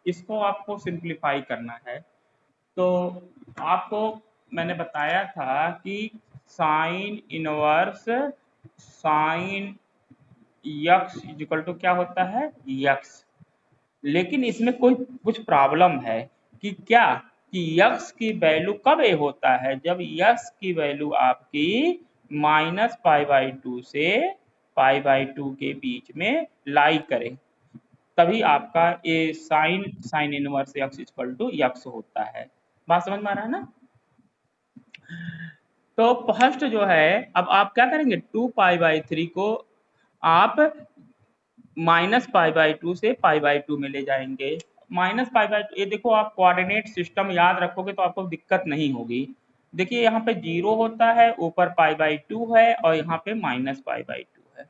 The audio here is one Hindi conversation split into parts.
इसको आपको सिंप्लीफाई करना है। तो आपको मैंने बताया था कि sine inverse sine X equal to क्या होता है, यक्स। लेकिन इसमें कोई कुछ प्रॉब्लम है कि क्या, कि यक्स की वैल्यू कब ए होता है, जब यक्स की वैल्यू आपकी -π/2 से π/2 के बीच में लाई करे, तभी आपका A sine inverse x equal to x होता है। बात समझ में आ रहा है ना? तो फर्स्ट जो है, अब आप क्या करेंगे, 2π/3 को आप -π/2 से π/2 में ले जाएंगे। -π/2, ये देखो आप कोऑर्डिनेट सिस्टम याद रखोगे तो आपको दिक्कत नहीं होगी। देखिए यहाँ पे 0 होता है, ऊपर π/2 है और यहाँ पे -π/2 है।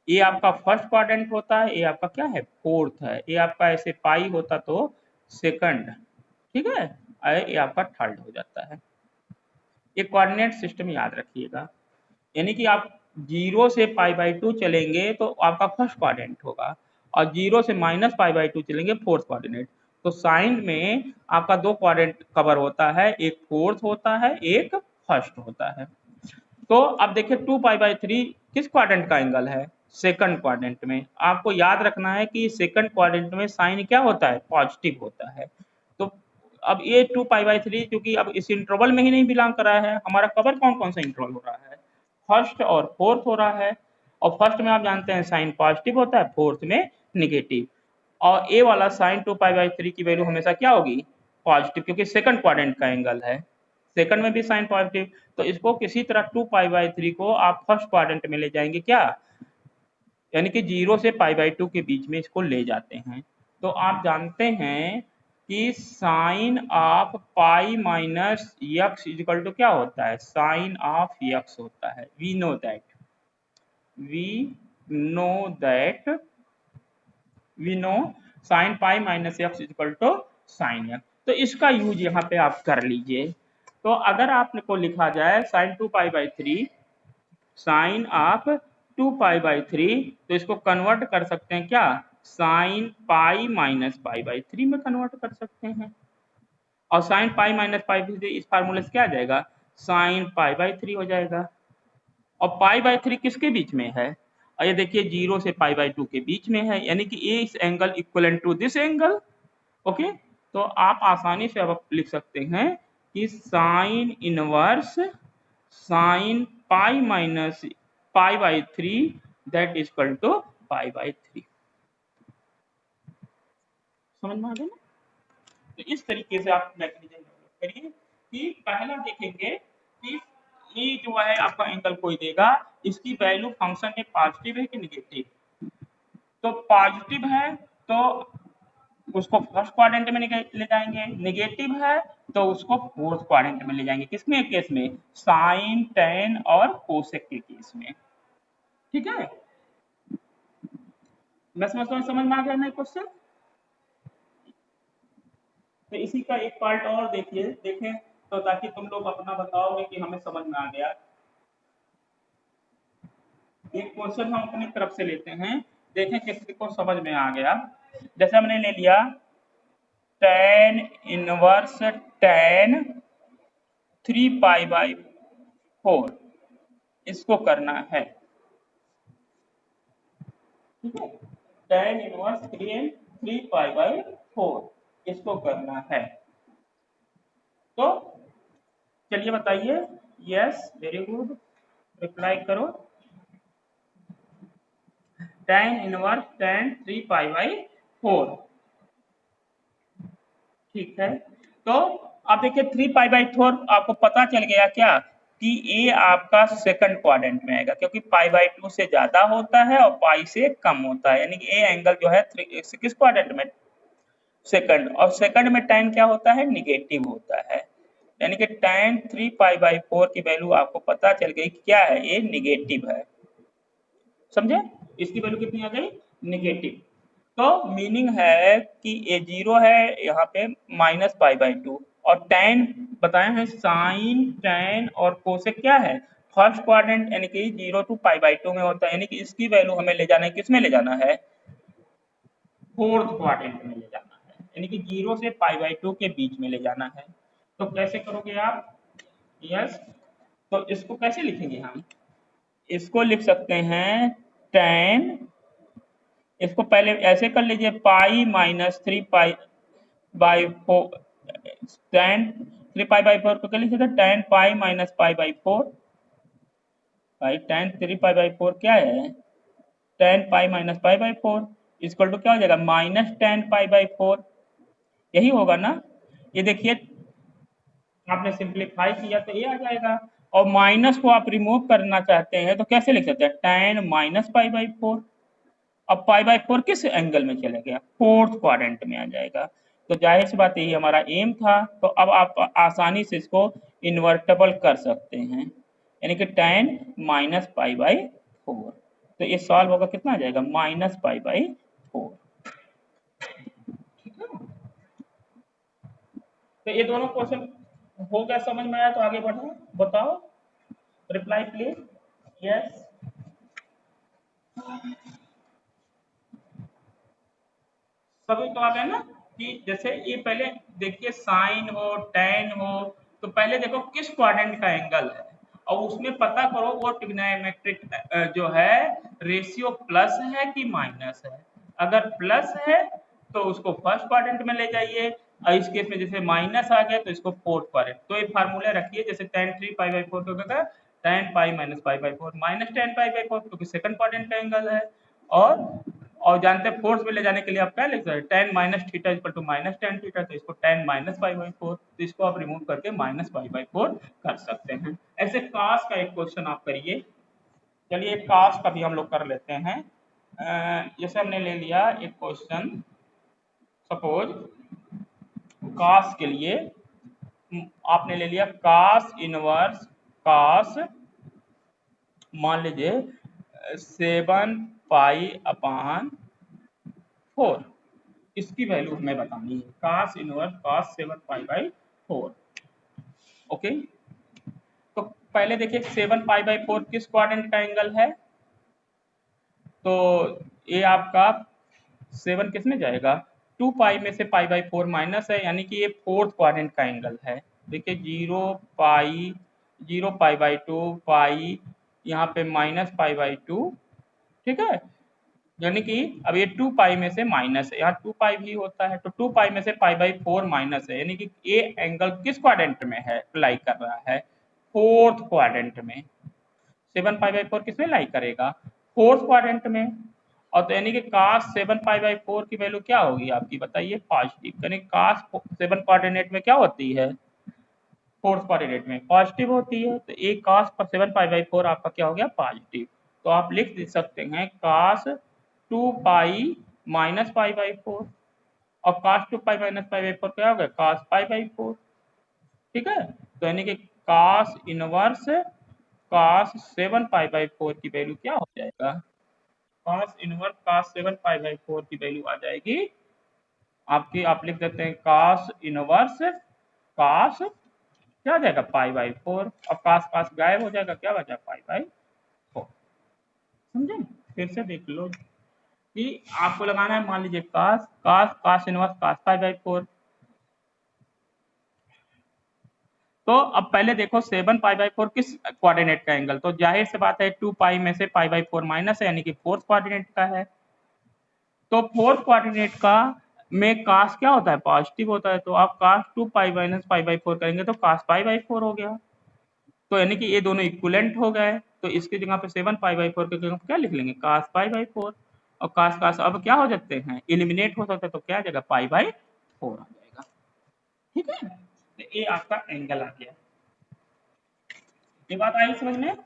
ये आपका फर्स्ट क्वाड्रेंट होता है, ये आपका क्या है, फोर्थ है। ये आपका ऐसे पाई होता तो सेकंड, ठीक है, ये आपका थर्ड हो जाता है। ये कोऑर्डिनेट सिस्टम याद रखिएगा, यानी कि आप 0 से π/2 चलेंगे तो आपका फर्स्ट क्वाड्रेंट होगा, और 0 से -π/2 चलेंगे फोर्थ क्वाड्रेंट। तो साइन में आपका दो क्वाड्रेंट कवर होता है, एक फोर्थ होता है, एक फर्स्ट होता है। तो अब देखिए 2π/3 किस क्वाड्रेंट का एंगल है, सेकंड क्वाड्रेंट में। आपको याद रखना है कि सेकंड क्वाड्रेंट में साइन क्या होता है, पॉजिटिव होता है। तो अब ये 2π/3 क्योंकि अब इस इंटरवल में ही नहीं बिलोंग कर रहा है, हमारा कवर कौन कौन सा इंटरवल हो रहा है, फर्स्ट और फोर्थ हो रहा है। और फर्स्ट में आप जानते हैं साइन पॉजिटिव होता है, फोर्थ में निगेटिव। और ए वाला साइन 2π/3 की वैल्यू हमेशा क्या होगी, पॉजिटिव, क्योंकि सेकंड क्वाड्रेंट का एंगल है, सेकंड में भी साइन पॉजिटिव। तो इसको किसी तरह 2π/3 को आप फर्स्ट क्वाड्रेंट में ले जाएंगे क्या, यानी कि 0 से π/2 के बीच में इसको ले जाते हैं। तो आप जानते हैं कि sine of pi minus X equal to क्या होता है, साइन ऑफ यक्स होता है। We know that we know sine pi minus X equal to sine X. तो इसका यूज यहाँ पे आप कर लीजिए। तो अगर आपको लिखा जाए साइन 2π/3 साइन ऑफ 2π/3, तो इसको कन्वर्ट कर सकते हैं क्या, साइन पाई माइनस π/3 में कन्वर्ट कर सकते हैं। और साइन पाई माइनस π/3 इस फार्मूले से क्या आ जाएगा, साइन π/3 हो जाएगा। और π/3 किसके बीच में है, और ये देखिए 0 से π/2 के बीच में है, यानी कि ये इस angle equivalent to this angle. Okay, तो आप आसानी से अब लिख सकते हैं कि sine inverse sine pi minus π/3 that is equal to π/3। समझ में आ गया ना? तो इस तरीके से आप मैकेनिज्म डेवलप करिए कि पहला देखेंगे कि ये जो है आपका एंगल कोई देगा, इसकी वैल्यू फंक्शन में पॉजिटिव है कि निगेटिव। तो पॉजिटिव है तो उसको फर्स्ट क्वाड्रेंट में ले जाएंगे, निगेटिव है तो उसको फोर्थ क्वाड्रेंट में ले जाएंगे। किसमें केस में, साइन टेन और कोसेक के केस में। ठीक है, मैं समझता हूँ समझ में आ गया ना क्वेश्चन। तो इसी का एक पार्ट और देखें तो ताकि तुम लोग अपना बताओगे कि हमें समझ में आ गया। एक क्वेश्चन हम अपनी तरफ से लेते हैं, देखें किसी को समझ में आ गया। जैसे हमने ले लिया tan इनवर्स tan 3π/4, इसको करना है। ठीक है, tan इनवर्स 3π/4 इसको करना है। तो चलिए बताइए, यस वेरी गुड, रिप्लाई करो। tan इनवर्स tan 3π/4, ठीक है। तो अब देखिए 3π/4 आपको पता चल गया क्या कि ये आपका सेकंड क्वाड्रेंट में आएगा, क्योंकि π/2 से ज्यादा होता है और पाई से कम होता है, यानी कि ये एंगल जो है किस क्वाड्रेंट में, सेकंड। और सेकंड में tan क्या होता है, निगेटिव होता है, यानी कि tan 3π/4 की वैल्यू आपको पता चल गई कि क्या है, ये निगेटिव है। समझे, इसकी वैल्यू कितनी आ गई, निगेटिव। तो मीनिंग है कि ये 0 है, यहाँ पे -π/2, और tan बताए हैं साइन tan और कोसेक क्या है, फर्स्ट क्वाड्रेंट, यानी कि 0 to π/2 में होता है, यानी कि इसकी वैल्यू हमें ले जाना है, किस में ले जाना है, फोर्थ क्वाड्रेंट में ले जाना है। यानी कि 0 से π/2 के बीच में ले जाना है। तो कैसे करोगे आप? यस, तो इसको कैसे लिखेंगे हम? इसको लिख सकते हैं tan, इसको पहले ऐसे कर लीजिए पाई माइनस 3π/4, tan 3π/4 को क्या लिख सकते हैं? tan पाई माइनस π/4, भाई tan 3π/4 क्या है? tan pi minus π/4 equal to क्या हो जाएगा? माइनस tan π/4, यही होगा ना? ये देखिए आपने सिंप्लीफाई किया तो ये आ जाएगा, और माइनस को आप रिमूव करना चाहते हैं तो कैसे लिख सकते हैं? tan minus π/4। अब π/4 किस एंगल में चला गया? फोर्थ क्वाड्रेंट में आ जाएगा। तो जाहिर सी बात यही हमारा एम था। तो अब आप आसानी से इसको इन्वर्टेबल कर सकते हैं, यानी कि tan माइनस π/4। तो ये सॉल्व होगा, कितना आ जाएगा? माइनस π/4। तो ये दोनों क्वेश्चन हो गया, समझ में आया? तो आगे बढ़ो, बताओ, रिप्लाई प्लीज। यस, सभी तो आ गए ना? कि जैसे ये पहले देखिए साइन हो टैन हो, तो पहले देखो किस क्वाड्रेंट का एंगल है, और उसमें पता करो वो ट्रिग्नोमेट्रिक जो है रेशियो प्लस है कि माइनस है। अगर प्लस है तो उसको फर्स्ट क्वाड्रेंट में ले जाइए, और इस केस में जैसे माइनस आ गया तो इसको फोर्थ क्वाड्रेंट। तो ये फार्मूला रखिए, जैसे tan 3π/4 को होगा tan pi minus π/4 minus tan π/4, क्योंकि सेकंड क्वाड्रेंट का एंगल है। और जानते हैं फोर्स में ले जाने के लिए आप क्या लिख सकते हैं? tan minus theta equal to minus tan theta, तो इसको tan माइनस π/4, तो इसको आप रिमूव करके माइनस π/4 कर सकते हैं। ऐसे कास का एक क्वेश्चन आप करिए। चलिए एक कास का भी हम लोग कर लेते हैं। जैसे हमने ले लिया एक क्वेश्चन, सपोज कास के लिए आपने ले लिया कास इनवर्स कास, मान लीजिए 7π/4, इसकी वैल्यू हमें बतानी है। कास इनवर्स कास 7π/4। ओके, तो पहले देखिए 7π/4 किस क्वाड्रेंट का एंगल है? तो ये आपका 7 किस में जाएगा? 2π में से π/4 माइनस है, यानी कि ये फोर्थ क्वाड्रेंट का एंगल है। देखिए 0π/2 पाई, यहाँ पे माइनस π/2, ठीक है। यानी कि अब ये 2π में से माइनस है, यहाँ 2π भी होता है, तो 2π में से π/4 माइनस है, यानी कि ये एंगल किस क्वाड्रेंट में है? लाई कर रहा है फोर्थ क्वाड्रेंट में। 7π/4 किसमें लाई करेगा? फोर्थ क्वाड्रेंट में। और तो यानी कि कास 7π/4 की वैल्यू क्या होगी आपकी? बताइए, पॉजिटिव। यानी कास 7 कोऑर्डिनेट में क्या होती है? फोर्थ कोऑर्डिनेट में पॉजिटिव होती है। तो एक कास 7π/4 आपका क्या हो गया? पॉजिटिव। तो आप लिख सकते हैं कास 2π माइनस π/4, और कास 2π माइनस π/4 क्या हो गया? कास π/4, ठीक है। तो यानी कि कास इनवर्स कास 7π/4 की वैल्यू क्या हो जाएगा? कास इनवर्स कास 7π/4 की वैल्यू आ जाएगी आपकी, आप लिख देते हैं कास इनवर्स कास, क्या हो जाएगा? π/4, और कास कास गायब हो जाएगा, क्या बचा? π/4। समझे? फिर से देख लो कि आपको लगाना है, मान लीजिए कास कास कास इनवर्स कास π/4। तो अब पहले देखो 7π/4 किस कोऑर्डिनेट का एंगल? तो जाहिर से बात है 2π में से π/4 माइनस है, यानी कि फोर्थ कोऑर्डिनेट का है। तो फोर्थ कोऑर्डिनेट का में कास क्या होता है? पॉजिटिव होता है। तो आप कास 2π माइनस π/4 करेंगे तो कास π/4 हो गया। तो यानी कि ये दोनों इक्विवेलेंट हो गए। तो इसकी जगह पे 7π/4 की जगह क्या लिख लेंगे? कास π/4, और कास कास अब क्या हो जाते हैं? एलिमिनेट हो सकते हैं, तो क्या आ जाएगा? π/4 आ जाएगा, ठीक है। तो ये आपका एंगल आ गया। ये बात आई समझ में?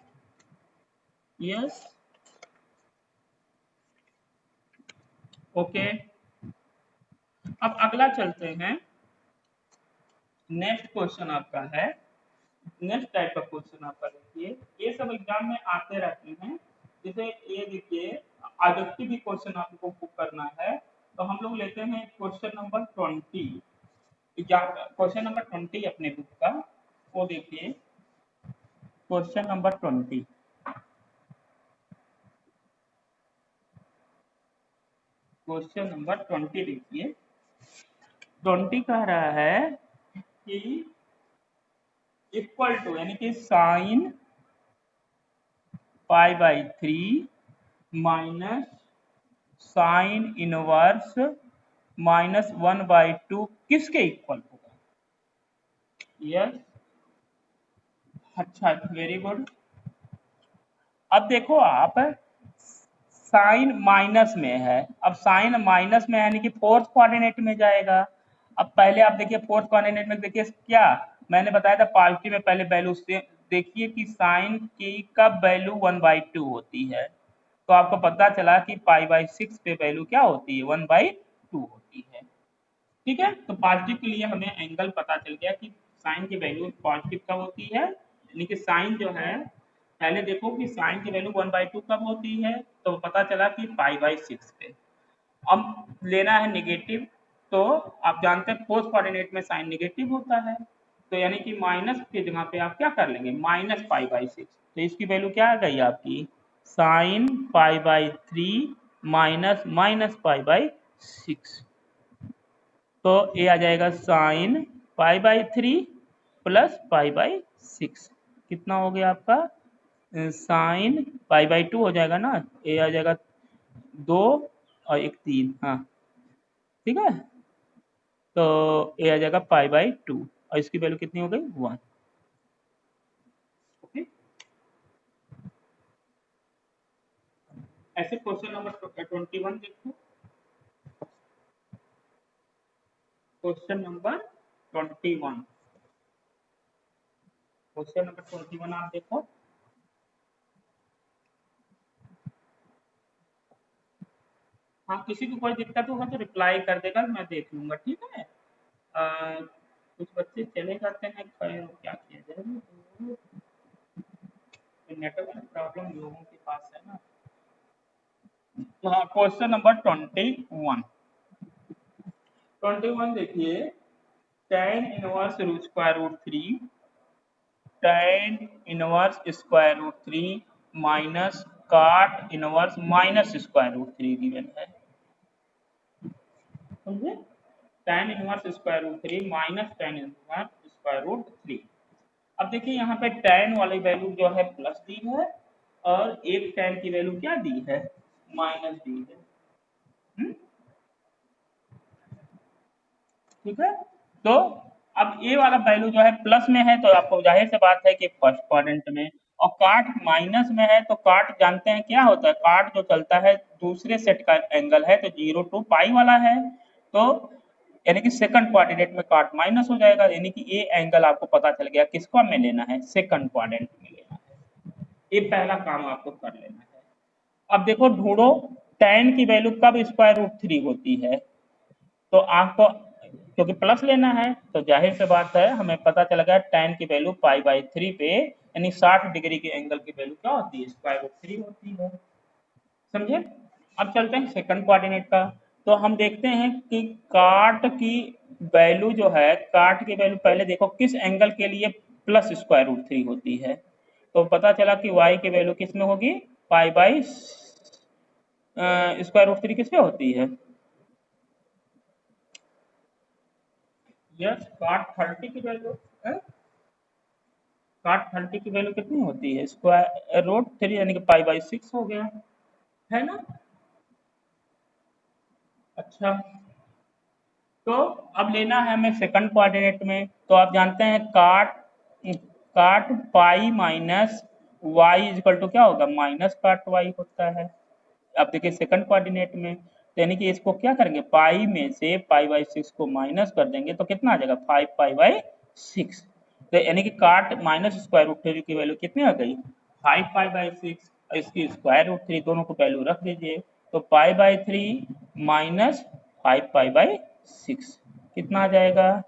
Yes, okay. अब अगला चलते हैं। नेक्स्ट क्वेश्चन आपका है, नेक्स्ट टाइप का क्वेश्चन आपका देखिए, ये सब एग्जाम में आते रहते हैं। जैसे ये देखिए ऑब्जेक्टिव भी क्वेश्चन आपको करना है, तो हम लोग लेते हैं क्वेश्चन नंबर 20। क्वेश्चन नंबर 20 अपने बुक का, वो देखिए क्वेश्चन नंबर 20। क्वेश्चन नंबर 20 देखिए, 20 कह रहा है कि इक्वल टू यानी कि sine pi by 3 minus sine inverse -1/2 किसके इक्वल होगा? यस, अच्छा, वेरी गुड। अब देखो आप, साइन माइनस में है, अब साइन माइनस में है यानी कि फोर्थ कोऑर्डिनेट में जाएगा। अब पहले आप देखिए फोर्थ कोऑर्डिनेट में, देखिए क्या मैंने बताया था, पॉजिटिव में पहले वैल्यू से देखिए कि साइन की का वैल्यू 1/2 होती है, तो आपको पता चला कि π/6 पे वैल्यू क्या होती है, 1/2 होती है। ठीक है, तो पॉजिटिव के लिए हमें एंगल पता चल गया कि साइन की वैल्यू पॉजिटिव कब होती है, यानी कि साइन जो है, पहले देखो कि साइन की वैल्यू 1/2 कब होती है, तो पता चला कि π/6 पे। अब लेना है नेगेटिव, तो आप जानते हैं फोर्थ कोऑर्डिनेट में साइन नेगेटिव होता है, तो यानी कि माइनस की जगह पे आप क्या कर लेंगे, -π/6, तो इसकी वैल्यू क्या आ गई आपकी, साइन π/3 माइनस -π/6, तो ये आ जाएगा साइन π/3 प्लस π/6, कितना हो गया आपका, साइन π/2 हो जाएगा ना, ये आ जाएगा 2 और एक 3, हाँ ठीक है, तो ये आ जाएगा π/2 और इसकी वैल्यू कितनी हो गई, 1। ओके, ऐसे क्वेश्चन नंबर 21 देखो, क्वेश्चन नंबर 21, क्वेश्चन नंबर 21 आप देखो। हाँ, किसी को कोई दिक्कत होगा तो रिप्लाई कर देगा, मैं देख लूंगा, ठीक है। कुछ बच्चे चले जाते हैं, क्या किया जाए, नेटवर्क प्रॉब्लम लोगों के पास है ना। हाँ, क्वेश्चन नंबर 21 देखिए, tan inverse square root 3, tan inverse square root 3 minus cot inverse minus square root 3 given है, समझे, tan inverse square root 3 minus tan inverse square root 3। अब देखिए यहाँ पे tan वाली वैल्यू जो है प्लस दी है, और एक tan की वैल्यू क्या दी है, माइनस दी है, ठीक है। तो अब ये वाला वैल्यू जो है प्लस में है, तो आपको जाहिर से बात है कि फर्स्ट क्वाड्रेंट में, और काट माइनस में है, तो काट जानते हैं क्या होता है, काट जो चलता है दूसरे सेट का एंगल है, तो 0 to पाई वाला है, तो यानी कि सेकंड क्वाड्रेंट में काट माइनस हो जाएगा, यानी कि ये एंगल आपको पता चल गया किसको में लेना है, सेकंड क्वाड्रेंट में लेना है, ये पहला काम आपको कर लेना है। अब देखो ढूंढो tan की वैल्यू कब स्क्वायर रूट 3 होती है, तो आपको क्योंकि प्लस लेना है, तो जाहिर से बात है हमें पता चल गया tan की वैल्यू π/3 पे, यानी 60 डिग्री के एंगल की वैल्यू क्या होती है, स्क्वायर रूट 3 होती है, समझे। अब चलते हैं सेकंड कोऑर्डिनेट का, तो हम देखते हैं कि काट की वैल्यू जो है, काट की वैल्यू पहले देखो किस एंगल के लिए प्लस स्क्वायर रूट 3 होती है, तो पता चला कि y की वैल्यू किस में होगी, स्क्वायर रूट 3 किस पे होती है, यस, काट 30 की वैल्यू, काट 30 की वैल्यू कितनी होती है, स्क्वायर रूट 3 यानी कि π/6 हो गया, है ना। अच्छा, तो अब लेना है हमें सेकंड कोऑर्डिनेट में, तो आप जानते हैं cot cot pi minus Y equal to क्या होगा, माइनस काट वाई होता है। अब देखिए सेकंड कोऑर्डिनेट में, तो यानी कि इसको क्या करेंगे, पाई में से π/6 को माइनस कर देंगे, तो कितना आ जाएगा, 5π/6, तो यानी कि काट माइनस स्क्वायर रूट 3 की वैल्यू कितनी आ गई, 5π/6, इसकी स्क्वायर रूट 3 दोनों को वैल्यू रख दीजिए, तो π/3 माइनस 5π/6 कितना आ जाएगा,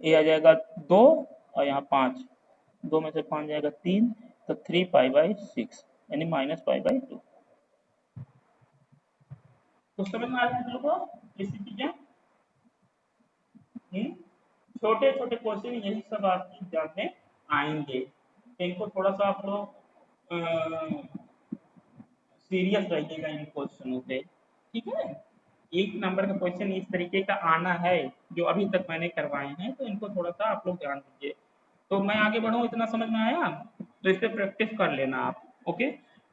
ये आ जाएगा 2 और यहाँ 5, 2 में से 5 जाएगा 3, तो 3π/6 यानी -π/2। तो समझ में आ रहा है लोगों को ऐसी चीजें, छोटे छोटे क्वेश्चन यही सब आपके एग्जाम में आएंगे, इनको थोड़ा सा आप लोग सीरियस रहिएगा इन क्वेश्चनों पे, ठीक है। एक नंबर का क्वेश्चन इस तरीके का आना है जो अभी तक मैंने करवाए हैं, तो इनको थोड़ा सा आप लोग ध्यान दीजिए। तो मैं आगे बढ़ूँ, इतना समझ में आया? तो इस पे प्रैक्टिस कर लेना आप। ओके,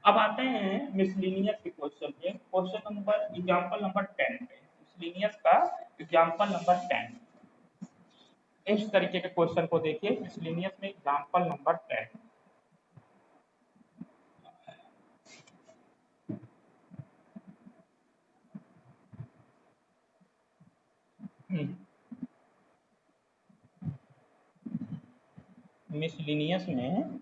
अब आते हैं मिसलिनियस के क्वेश्चन पे। क्वेश्चन नंबर एग्जाम्पल नंबर 10 पे, मिसलिनियस का एग्जाम्पल नंबर 10। इस तरीके के क्वेश्चन को देखिए, मिसलिनियस में एग्जाम्पल नंबर 10। मिसलिनियस में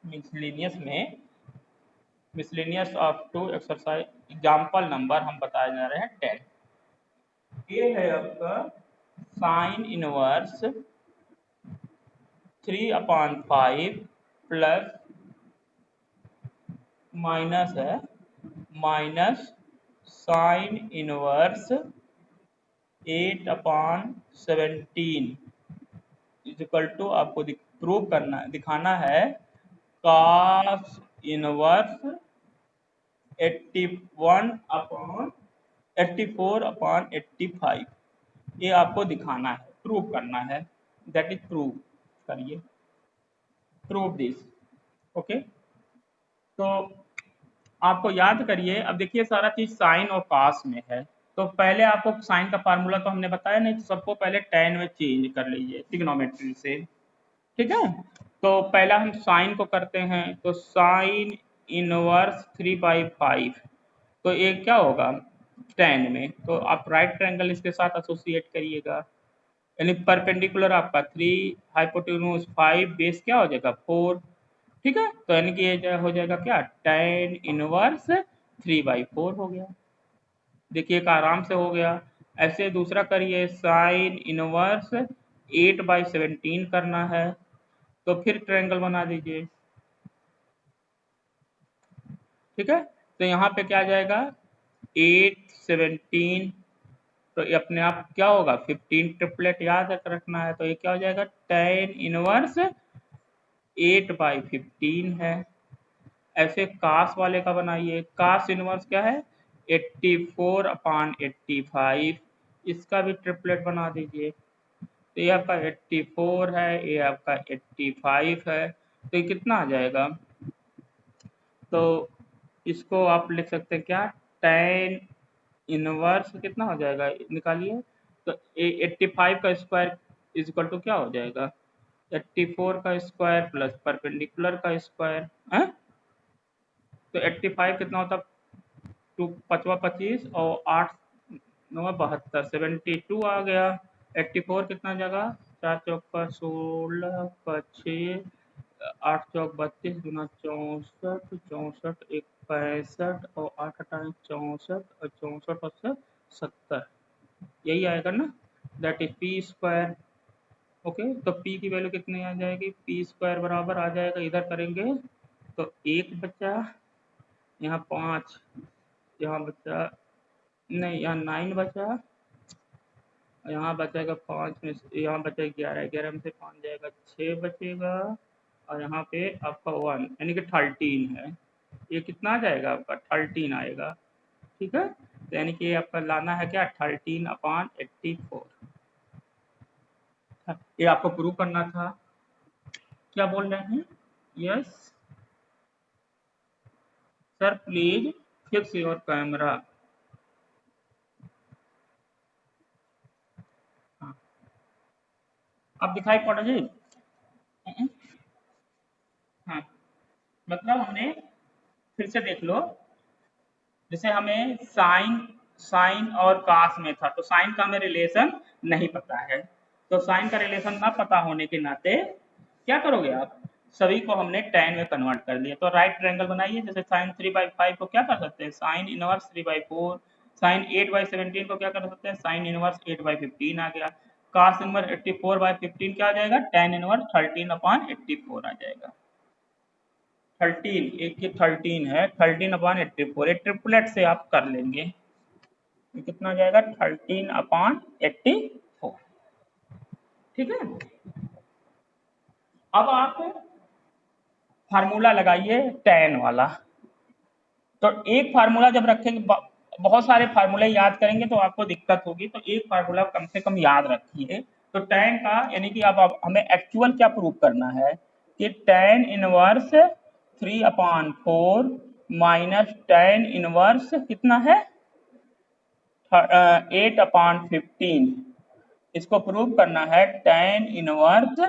मिसलिनियस में miscellaneous of two exercise example number हम बताए जा रहे हैं 10। ये है आपका साइन इनवर्स 3/5 प्लस माइनस है minus sine inverse 8/17 equal to, आपको प्रूव करना दिखाना है कॉस इनवर्स 84/85, ये आपको दिखाना है, प्रूव करना है। दैट इज प्रूव करिए, प्रूव दिस। ओके, तो आपको याद करिए, अब देखिए सारा चीज साइन और कॉस में है, तो पहले आपको साइन का फार्मूला तो हमने बताया नहीं, तो सबको पहले tan में चेंज कर लीजिए ट्रिग्नोमेट्री से। ठीक है, तो पहला हम साइन को करते हैं, तो साइन इनवर्स 3/5, तो ये क्या होगा tan में, तो आप राइट ट्रायंगल इसके साथ एसोसिएट करिएगा, यानी परपेंडिकुलर आपका 3, हाइपोटेन्यूज 5, बेस क्या हो जाएगा 4। ठीक है, तो यानी कि ये हो जाएगा क्या tan इनवर्स 3/4 हो गया। देखिए एक आराम से हो गया। ऐसे दूसरा करिए, साइन इनवर्स 8/17 करना है, तो फिर ट्रायंगल बना दीजिए। ठीक है, तो यहाँ पे क्या आ जाएगा 8, 17, तो ये अपने आप क्या होगा 15, ट्रिपलेट याद रखना है, तो ये क्या हो जाएगा tan इनवर्स 8/15 है। ऐसे कास वाले का बनाइए, कास इनवर्स क्या है 84/85, इसका भी ट्रिपलेट बना दीजिए, तो ये आपका 84 है, ये आपका 85 है, तो ये कितना आ जाएगा, तो इसको आप लिख सकते हैं क्या tan इनवर्स कितना हो जाएगा निकालिए, तो 85 का स्क्वायर इज इक्वल टू क्या हो जाएगा 84 का स्क्वायर प्लस परपेंडिकुलर का स्क्वायर है, तो 85 कितना होता, टू 5×5 और 8 9 72, 72 आ गया। 84 कितना जगह, 4 चौका 16 का 6, 8 चौक 32 गुना 64, 64 एक 65 और 8 अठारह 64 और 64 और 70, यही आएगा ना, that is P square. Okay, तो पी की वैल्यू कितनी आ जाएगी, पी स्क्वायर बराबर आ जाएगा, इधर करेंगे तो 1 बचा, यहाँ 5, यहाँ बचा नहीं, यहाँ 9 बचा, यहाँ बचेगा 5 में यहाँ बचेगा 11, 11 में से 5 जाएगा 6 बचेगा, और यहाँ पे आपका 1 यानी कि 13 है, ये कितना आ जाएगा आपका 13 आएगा। ठीक है, तो यानी कि आपका लाना है क्या 13/84, ये आपको प्रूव करना था। क्या बोल रहे हैं, yes sir please fix your camera. हाँ, अब दिखाई पड़ रही। हाँ, मतलब हमने फिर से देख लो, जैसे हमें साइन साइन और कास में था, तो साइन का हमें रिलेशन नहीं पता है, तो साइन का रिलेशन ना पता होने के नाते क्या करोगे आप, सभी को हमने tan में कन्वर्ट कर दिया, तो राइट ट्रायंगल बनाइए। जैसे साइन 3/5 को क्या कर सकते हैं साइन इनवर्स 3/4, साइन 8/17 को क्या कर सकते हैं साइन इनवर्स 8/15 आ गया, कास इनवर्स 84/15 क्या आ जाएगा tan इनवर्स 13/84 आ जाएगा। 13, एक ये 13 है, 13/84, ये ट्रिपलेट से आप कर लेंगे, ये कितना आ जाएगा 13/84। ठीक है, अब आप फार्मूला लगाइए tan वाला, तो एक फार्मूला जब रखेंगे, बहुत सारे फार्मूले याद करेंगे तो आपको दिक्कत होगी, तो एक फार्मूला कम से कम याद रखिए। तो tan का यानी कि अब हमें एक्चुअल क्या प्रूव करना है कि tan inverse 3/4 minus tan inverse कितना है 8/15, इसको प्रूव करना है tan इनवर्स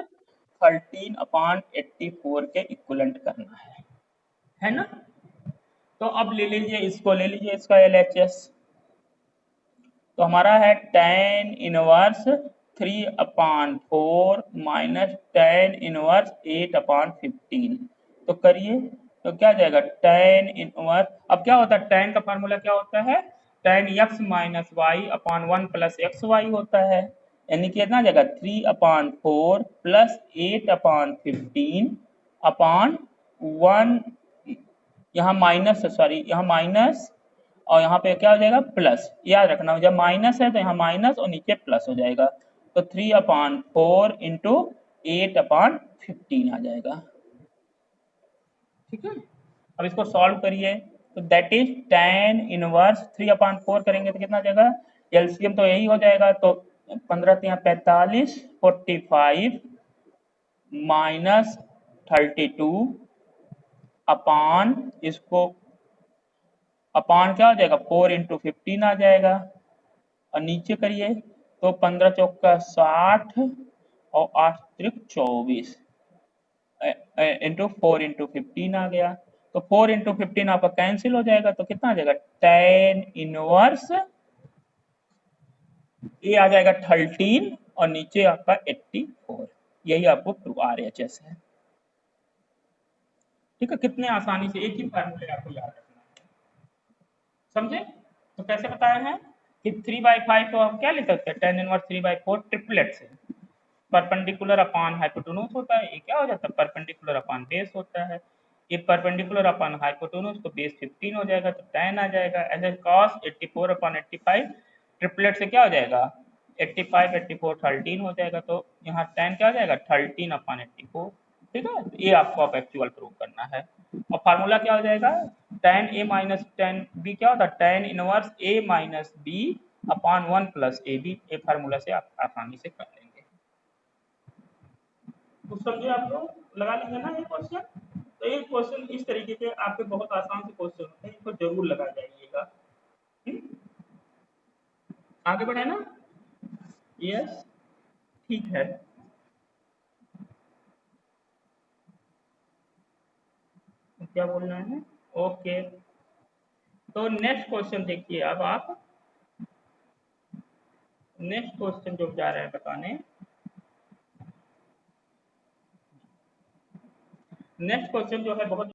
13/84 के इक्वलेंट करना है ना। तो अब ले लीजिए इसको, ले लीजिए इसका LHS, तो हमारा है tan inverse 3/4 minus tan inverse 8/15, तो करिए तो क्या जाएगा tan इनवर्स, अब क्या होता है tan का फार्मूला क्या होता है tan x minus Y upon 1 plus X Y होता है, यानी कि कितना जाएगा 3/4 प्लस 8/15 अपॉन 1, यहाँ माइनस, सॉरी यहाँ माइनस और यहाँ पे क्या हो जाएगा प्लस, याद रखना जब माइनस है तो यहाँ माइनस और नीचे प्लस हो जाएगा, तो 3/4 इंटू 8/15 आ जाएगा। ठीक है, अब इसको सॉल्व करिए, तो दैट इज tan इनवर्स 3/4 करेंगे तो कितना आ जाएगा, एलसीएम तो यही हो जाएगा, तो 15 45 45 माइनस 32 अपान इसको अपान क्या हो जाएगा 4 इंटू 15 आ जाएगा, और नीचे करिए तो 15 चौका 60 और 8 त्रिक 24 इंटू 4 इंटू 15 आ गया, तो 4 इंटू 15 आपका कैंसिल हो जाएगा, तो कितना आ जाएगा tan इनवर्स ये आ जाएगा 13 और नीचे आपका 84, यही आपको RHS है। ठीक है, कितने आसानी से एक ही फार्मूले आपको याद रखना है, समझे। तो कैसे बताया है कि 3/5 को हम क्या लिख सकते हैं tan इनवर्स 3/4 ट्रिपलेट से, परपेंडिकुलर अपॉन हाइपोटेन्यूज होता है, ये क्या हो जाता है परपेंडिकुलर अपॉन बेस होता है, ये परपेंडिकुलर अपॉन हाइपोटेन्यूज तो बेस 15 हो जाएगा, तो tan आ जाएगा, ऐसे cos 84/85 ट्रिपलेट से क्या हो जाएगा 85 84 13 हो जाएगा, तो यहाँ tan क्या हो जाएगा 13/84। ठीक है, ये आपको अब एक्चुअल प्रूव करना है, और फार्मूला क्या हो जाएगा tan a minus tan b क्या होता है tan inverse a minus b upon 1 plus A B, ये फार्मूला से आप आसानी से कर लेंगे। तो समझे आप लोग, लगा लेंगे ना ये क्वेश्चन। तो ये क्वेश्चन इस तरीके के आपके बहुत आसान से क्वेश्चन होते हैं, इनको जरूर लगा जाइएगा। आगे बढ़े ना, यस ठीक है। क्या बोलना है, ओके। तो नेक्स्ट क्वेश्चन देखिए, अब आप नेक्स्ट क्वेश्चन जो जा रहे हैं बताने, नेक्स्ट क्वेश्चन जो है बहुत